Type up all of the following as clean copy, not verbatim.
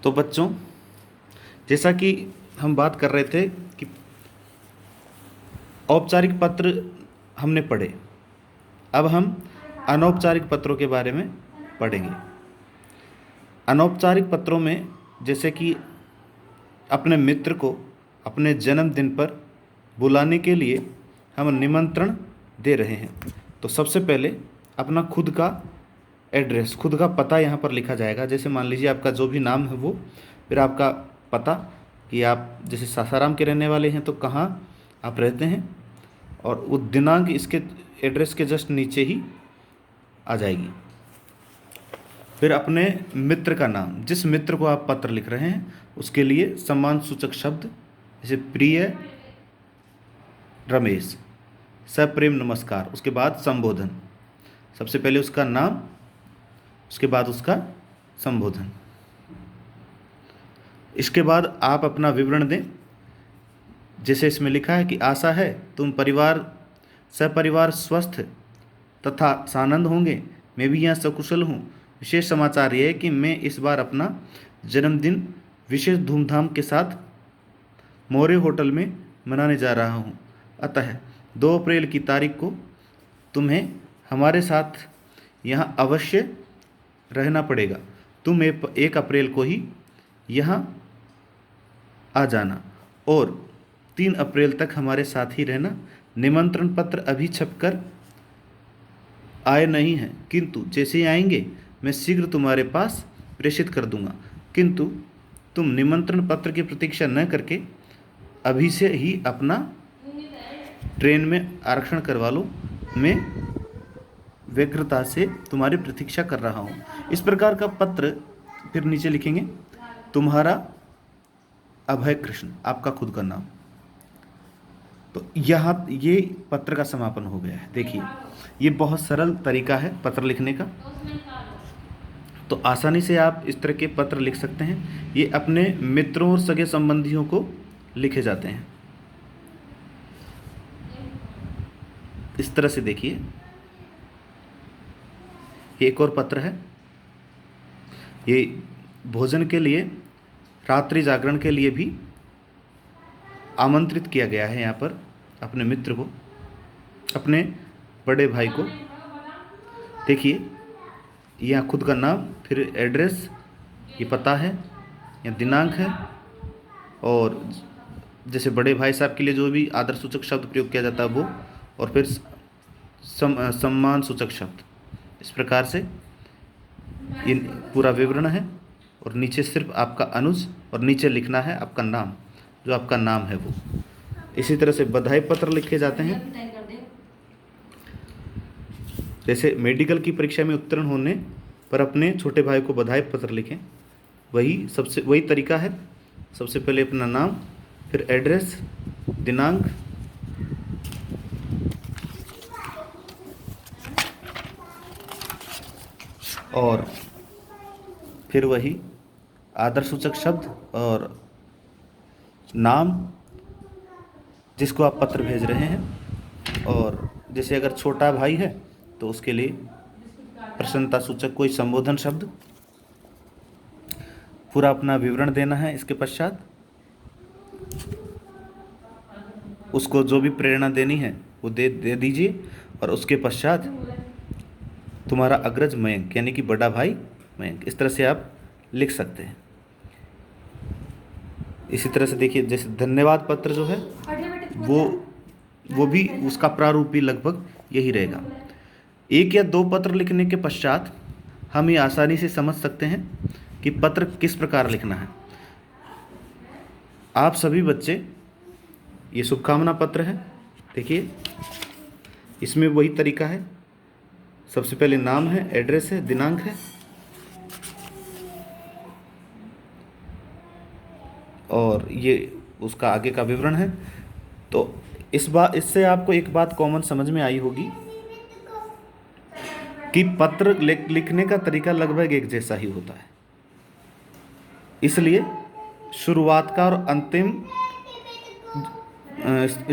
तो बच्चों, जैसा कि हम बात कर रहे थे कि औपचारिक पत्र हमने पढ़े, अब हम अनौपचारिक पत्रों के बारे में पढ़ेंगे। अनौपचारिक पत्रों में जैसे कि अपने मित्र को अपने जन्मदिन पर बुलाने के लिए हम निमंत्रण दे रहे हैं, तो सबसे पहले अपना खुद का एड्रेस, खुद का पता यहाँ पर लिखा जाएगा। जैसे मान लीजिए आपका जो भी नाम है वो, फिर आपका पता कि आप जैसे सासाराम के रहने वाले हैं तो कहाँ आप रहते हैं, और वो दिनांक इसके एड्रेस के जस्ट नीचे ही आ जाएगी। फिर अपने मित्र का नाम, जिस मित्र को आप पत्र लिख रहे हैं उसके लिए सम्मान सूचक शब्द, जैसे प्रिय रमेश, सप्रेम नमस्कार, उसके बाद संबोधन, सबसे पहले उसका नाम, उसके बाद उसका संबोधन। इसके बाद आप अपना विवरण दें, जैसे इसमें लिखा है कि आशा है तुम सपरिवार स्वस्थ तथा सानंद होंगे, मैं भी यहाँ सकुशल हूँ। विशेष समाचार यह है कि मैं इस बार अपना जन्मदिन विशेष धूमधाम के साथ मौर्य होटल में मनाने जा रहा हूँ, अतः 2 अप्रैल की तारीख को तुम्हें हमारे साथ यहाँ अवश्य रहना पड़ेगा। तुम 1 अप्रैल को ही यहाँ आ जाना और 3 अप्रैल तक हमारे साथ ही रहना। निमंत्रण पत्र अभी छपकर आए नहीं हैं, किंतु जैसे ही आएंगे मैं शीघ्र तुम्हारे पास प्रेषित कर दूंगा, किंतु तुम निमंत्रण पत्र की प्रतीक्षा न करके अभी से ही अपना ट्रेन में आरक्षण करवा लो। मैं व्यग्रता से तुम्हारी प्रतीक्षा कर रहा हूँ। इस प्रकार का पत्र फिर नीचे लिखेंगे, तुम्हारा अभय कृष्ण, आपका खुद का नाम। तो यहाँ ये पत्र का समापन हो गया है। देखिए, ये बहुत सरल तरीका है पत्र लिखने का, तो आसानी से आप इस तरह के पत्र लिख सकते हैं। ये अपने मित्रों और सगे संबंधियों को लिखे जाते हैं। इस तरह से देखिए, ये एक और पत्र है। ये भोजन के लिए, रात्रि जागरण के लिए भी आमंत्रित किया गया है यहाँ पर अपने मित्र को, अपने बड़े भाई को। देखिए, यहाँ खुद का नाम, फिर एड्रेस, ये पता है, यहाँ दिनांक है, और जैसे बड़े भाई साहब के लिए जो भी आदर सूचक शब्द प्रयोग किया जाता है वो, और फिर सम्मान सूचक शब्द। इस प्रकार से ये पूरा विवरण है, और नीचे सिर्फ आपका अनुज, और नीचे लिखना है आपका नाम, जो आपका नाम है वो। इसी तरह से बधाई पत्र लिखे जाते हैं। जैसे मेडिकल की परीक्षा में उत्तीर्ण होने पर अपने छोटे भाई को बधाई पत्र लिखें, वही तरीका है। सबसे पहले अपना नाम, फिर एड्रेस, दिनांक, और फिर वही आदर सूचक शब्द और नाम जिसको आप पत्र भेज रहे हैं। और जैसे अगर छोटा भाई है तो उसके लिए प्रसन्नता सूचक कोई संबोधन शब्द, पूरा अपना विवरण देना है। इसके पश्चात उसको जो भी प्रेरणा देनी है वो दे दीजिए, और उसके पश्चात तुम्हारा अग्रज मयंक, यानी कि बड़ा भाई मयंक, इस तरह से आप लिख सकते हैं। इसी तरह से देखिए, जैसे धन्यवाद पत्र जो है वो भी उसका प्रारूप भी लगभग यही रहेगा। 1 या 2 पत्र लिखने के पश्चात हम ये आसानी से समझ सकते हैं कि पत्र किस प्रकार लिखना है। आप सभी बच्चे, ये शुभकामना पत्र है। देखिए, इसमें वही तरीका है। सबसे पहले नाम है, एड्रेस है, दिनांक है, और ये उसका आगे का विवरण है। तो इससे आपको एक बात कॉमन समझ में आई होगी कि पत्र लिखने का तरीका लगभग एक जैसा ही होता है। इसलिए शुरुआत का और अंतिम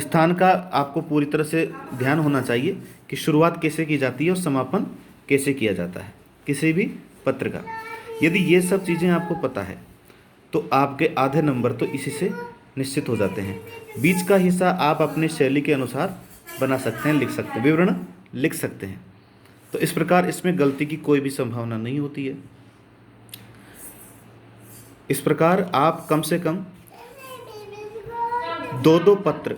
स्थान का आपको पूरी तरह से ध्यान होना चाहिए कि शुरुआत कैसे की जाती है और समापन कैसे किया जाता है किसी भी पत्र का। यदि ये सब चीज़ें आपको पता है तो आपके आधे नंबर तो इसी से निश्चित हो जाते हैं। बीच का हिस्सा आप अपनी शैली के अनुसार बना सकते हैं, लिख सकते हैं, विवरण लिख सकते हैं। तो इस प्रकार इसमें गलती की कोई भी संभावना नहीं होती है। इस प्रकार आप कम से कम 2 पत्र,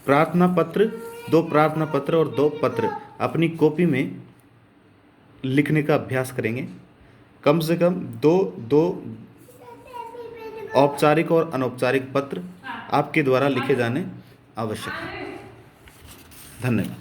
प्रार्थना पत्र, 2 प्रार्थना पत्र और 2 पत्र अपनी कॉपी में लिखने का अभ्यास करेंगे। कम से कम 2 औपचारिक और अनौपचारिक पत्र आपके द्वारा लिखे जाने आवश्यक है। धन्यवाद।